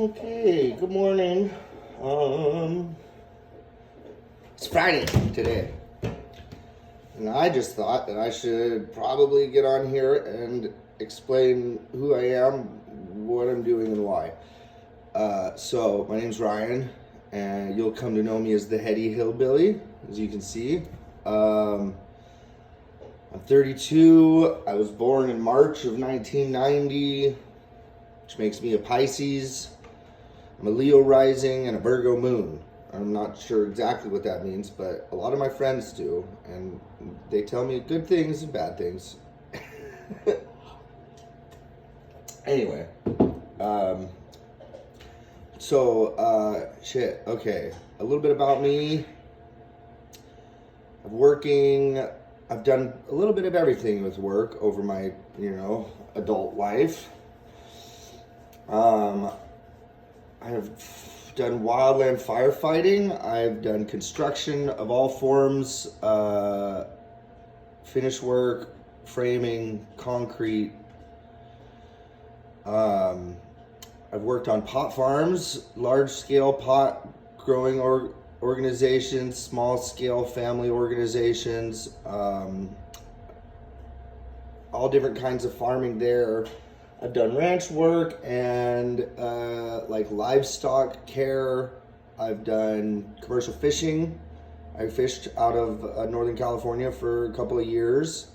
Okay, good morning. It's Friday today. And I just thought that I should probably get on here and explain who I am, what I'm doing, and why. So, my name's Ryan, and you'll come to know me as the Heady Hillbilly, as you can see. I'm 32. I was born in March of 1990, which makes me a Pisces. I'm a Leo rising and a Virgo moon. I'm not sure exactly what that means, but a lot of my friends do, and they tell me good things and bad things. Anyway, okay, a little bit about me. I've done a little bit of everything with work over my, adult life. I've done wildland firefighting. I've done construction of all forms, finish work, framing, concrete. I've worked on pot farms, large-scale pot growing organizations, small-scale family organizations, all different kinds of farming there. I've done ranch work and livestock care. I've done commercial fishing. I fished out of Northern California for a couple of years,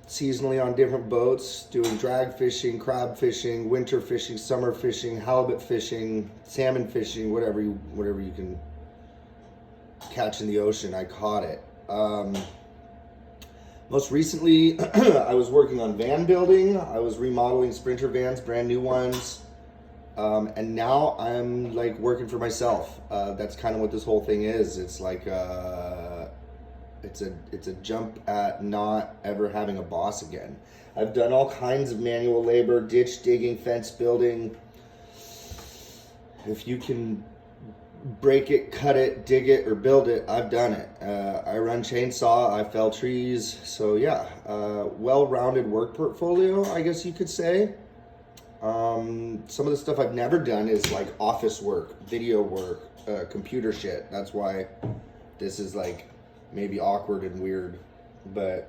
seasonally on different boats, doing drag fishing, crab fishing, winter fishing, summer fishing, halibut fishing, salmon fishing, whatever you can catch in the ocean. I caught it. Most recently, I was working on van building. I was remodeling Sprinter vans, brand new ones. And now I'm working for myself. That's kind of what this whole thing is. It's like, it's a jump at not ever having a boss again. I've done all kinds of manual labor, ditch digging, fence building. If you can break it, cut it, dig it, or build it, I've done it. I run chainsaw, I fell trees. So yeah, well-rounded work portfolio, I guess you could say. Some of the stuff I've never done is like office work, video work, computer shit. That's why this is maybe awkward and weird. But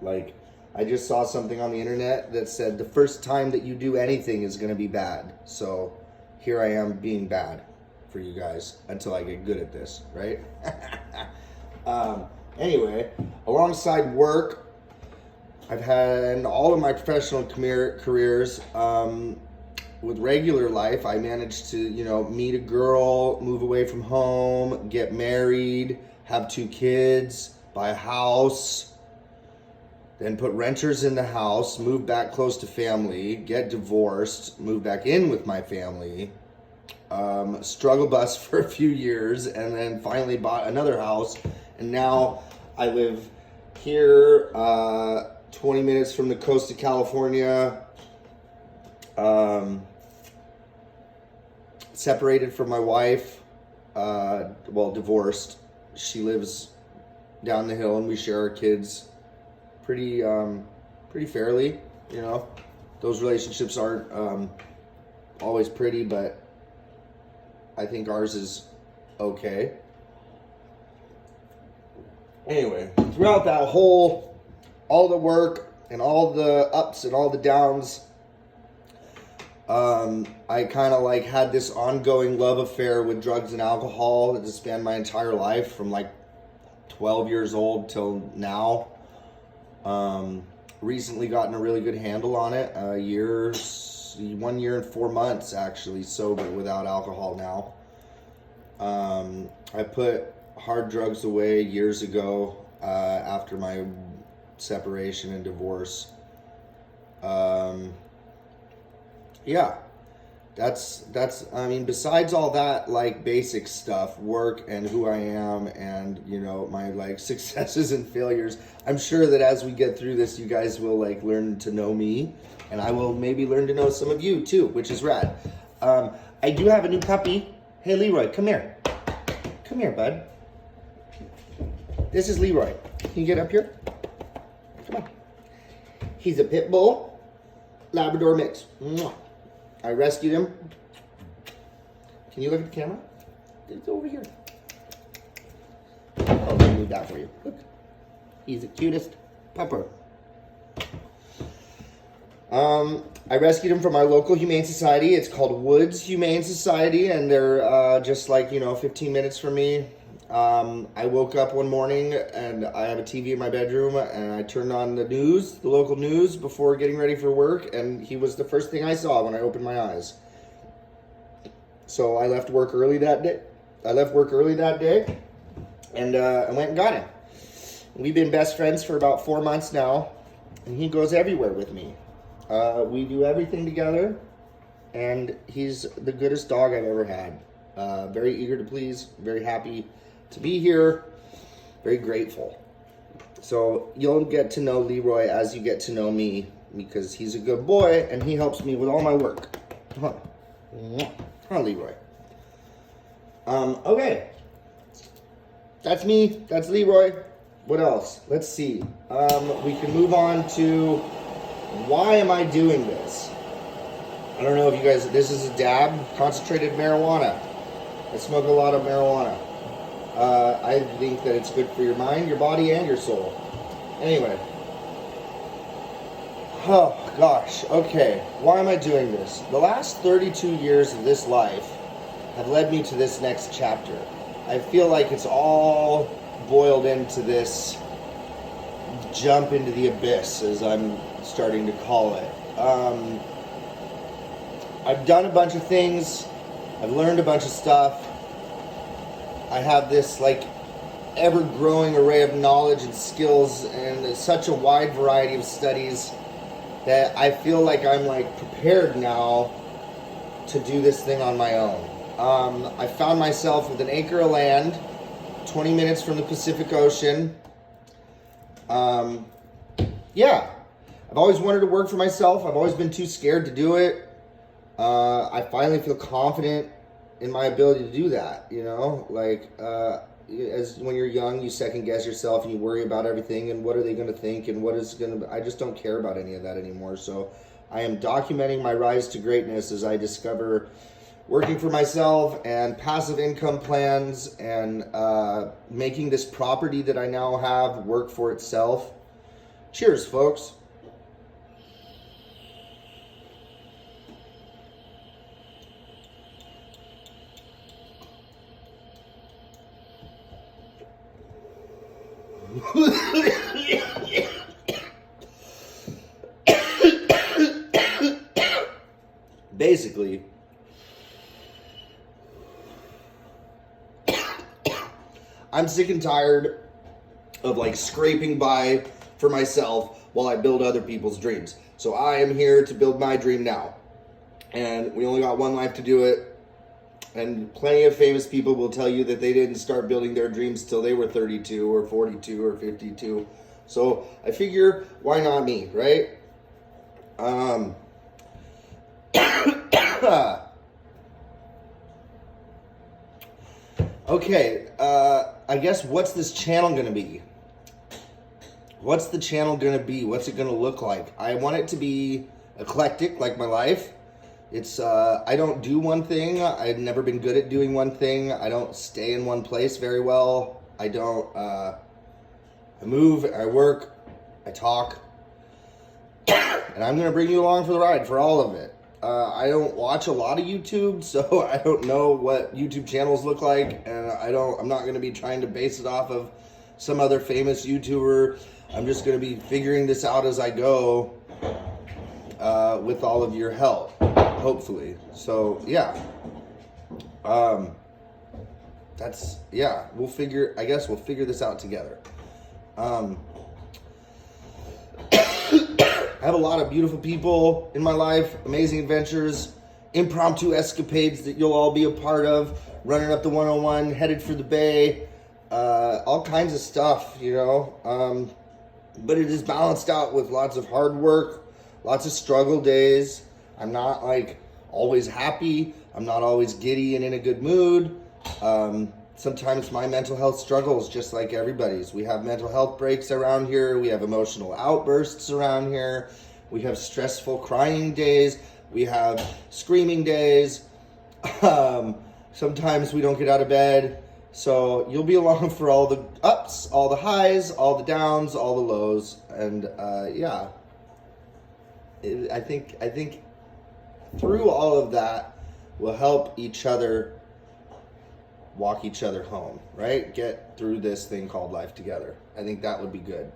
I just saw something on the internet that said the first time that you do anything is going to be bad. So here I am being bad for you guys until I get good at this, right? Anyway, alongside work, I've had all of my professional careers. With regular life, I managed to, meet a girl, move away from home, get married, have 2 kids, buy a house, then put renters in the house, move back close to family, get divorced, move back in with my family, struggle bus for a few years, and then finally bought another house. And now I live here, 20 minutes from the coast of California, separated from my wife, divorced. She lives down the hill and we share our kids pretty fairly, Those relationships aren't always pretty, but I think ours is okay. Anyway, throughout that all the work and all the ups and all the downs, I kind of had this ongoing love affair with drugs and alcohol that spanned my entire life from 12 years old till now. Recently gotten a really good handle on it. 1 year and 4 months actually sober without alcohol now. I put hard drugs away years ago after my separation and divorce. That's besides all that basic stuff, work and who I am and my successes and failures, I'm sure that as we get through this you guys will learn to know me, and I will maybe learn to know some of you too, which is rad. I do have a new puppy. Hey Leroy, come here, bud. This is Leroy. Can you get up here? Come on. He's a pit bull Labrador mix. I rescued him Can you look at the camera? It's over here. Oh, let me move that for you. Look. He's the cutest pupper. I rescued him from our local humane society. It's called Woods Humane Society, and they're just like, 15 minutes from me. I woke up one morning and I have a TV in my bedroom, and I turned on the news, the local news, before getting ready for work, and he was the first thing I saw when I opened my eyes. So I left work early that day. And I went and got him. We've been best friends for about 4 months now, and he goes everywhere with me. We do everything together, and he's the goodest dog I've ever had. Very eager to please, very happy to be here, very grateful. So you'll get to know Leroy as you get to know me, because he's a good boy and he helps me with all my work. Huh, Leroy. Okay. That's me. That's Leroy. What else? Let's see. We can move on to why am I doing this? I don't know if you guys, this is a dab, concentrated marijuana. I smoke a lot of marijuana. I think that it's good for your mind, your body, and your soul. Anyway. Oh, gosh. Okay. Why am I doing this? The last 32 years of this life have led me to this next chapter. I feel like it's all boiled into this jump into the abyss, as I'm starting to call it. I've done a bunch of things. I've learned a bunch of stuff. I have this ever-growing array of knowledge and skills and such a wide variety of studies that I feel like I'm prepared now to do this thing on my own. I found myself with an acre of land, 20 minutes from the Pacific Ocean. Yeah, I've always wanted to work for myself. I've always been too scared to do it. I finally feel confident in my ability to do that, as when you're young, you second guess yourself and you worry about everything and what are they going to think and I just don't care about any of that anymore. So I am documenting my rise to greatness as I discover working for myself and passive income plans and making this property that I now have work for itself. Cheers, folks. Basically, I'm sick and tired of scraping by for myself while I build other people's dreams. So I am here to build my dream now. And we only got one life to do it. And plenty of famous people will tell you that they didn't start building their dreams till they were 32 or 42 or 52. So I figure, why not me, right? Okay, I guess what's this channel going to be? What's the channel going to be? What's it going to look like? I want it to be eclectic, like my life. It's, I don't do one thing. I've never been good at doing one thing. I don't stay in one place very well. I don't, I move, I work, I talk. And I'm going to bring you along for the ride for all of it. I don't watch a lot of YouTube, so I don't know what YouTube channels look like. And I'm not going to be trying to base it off of some other famous YouTuber. I'm just going to be figuring this out as I go, with all of your help. Hopefully. So, yeah. I guess we'll figure this out together. I have a lot of beautiful people in my life, amazing adventures, impromptu escapades that you'll all be a part of, running up the 101, headed for the Bay, all kinds of stuff, but it is balanced out with lots of hard work, lots of struggle days. I'm not always happy. I'm not always giddy and in a good mood. Sometimes my mental health struggles just like everybody's. We have mental health breaks around here. We have emotional outbursts around here. We have stressful crying days. We have screaming days. Sometimes we don't get out of bed. So you'll be along for all the ups, all the highs, all the downs, all the lows. And yeah, I think through all of that, we'll help each other walk each other home, right? Get through this thing called life together. I think that would be good.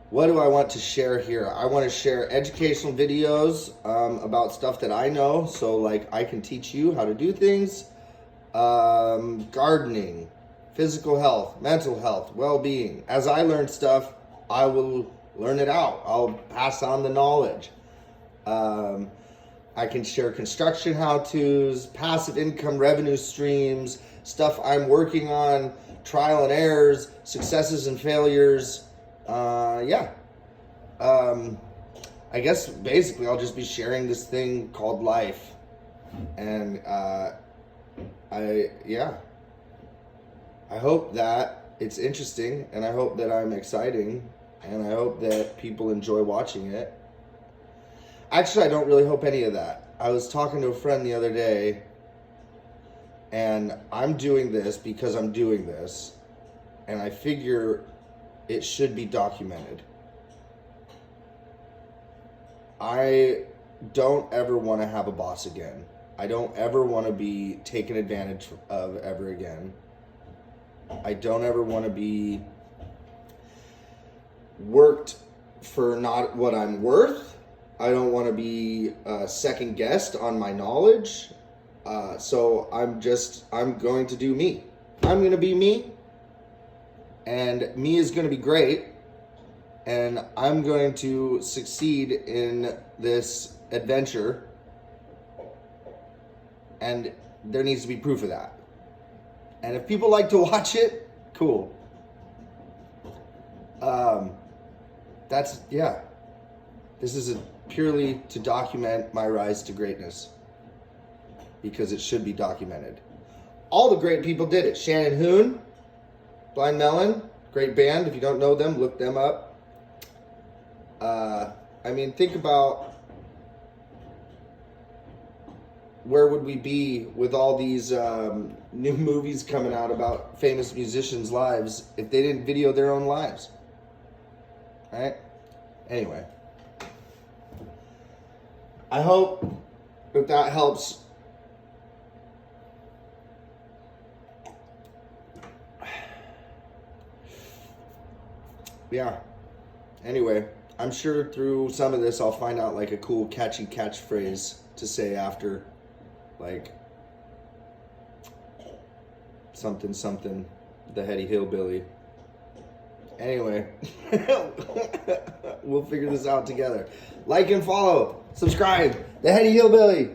What do I want to share here? I want to share educational videos about stuff that I know, so like I can teach you how to do things. Gardening, physical health, mental health, well-being. As I learn stuff, I will learn it out. I'll pass on the knowledge. I can share construction how-tos, passive income revenue streams, stuff I'm working on, trial and errors, successes and failures. Yeah. I guess basically I'll just be sharing this thing called life. And I hope that it's interesting, and I hope that I'm exciting, and I hope that people enjoy watching it. Actually, I don't really hope any of that. I was talking to a friend the other day, and I'm doing this because I'm doing this, and I figure it should be documented. I don't ever want to have a boss again. I don't ever want to be taken advantage of ever again. I don't ever want to be worked for not what I'm worth. I don't want to be second guessed on my knowledge. So I'm going to do me. I'm going to be me. And me is going to be great. And I'm going to succeed in this adventure. And there needs to be proof of that. And if people like to watch it, cool. This is purely to document my rise to greatness. Because it should be documented. All the great people did it. Shannon Hoon, Blind Melon, great band. If you don't know them, look them up. Think about where would we be with all these new movies coming out about famous musicians' lives if they didn't video their own lives? Right? Anyway. I hope that helps. Yeah. Anyway, I'm sure through some of this I'll find out like a cool catchy catchphrase to say after, like something, the Heady Hillbilly. Anyway, we'll figure this out together. Like and follow, subscribe, the Heady Hillbilly.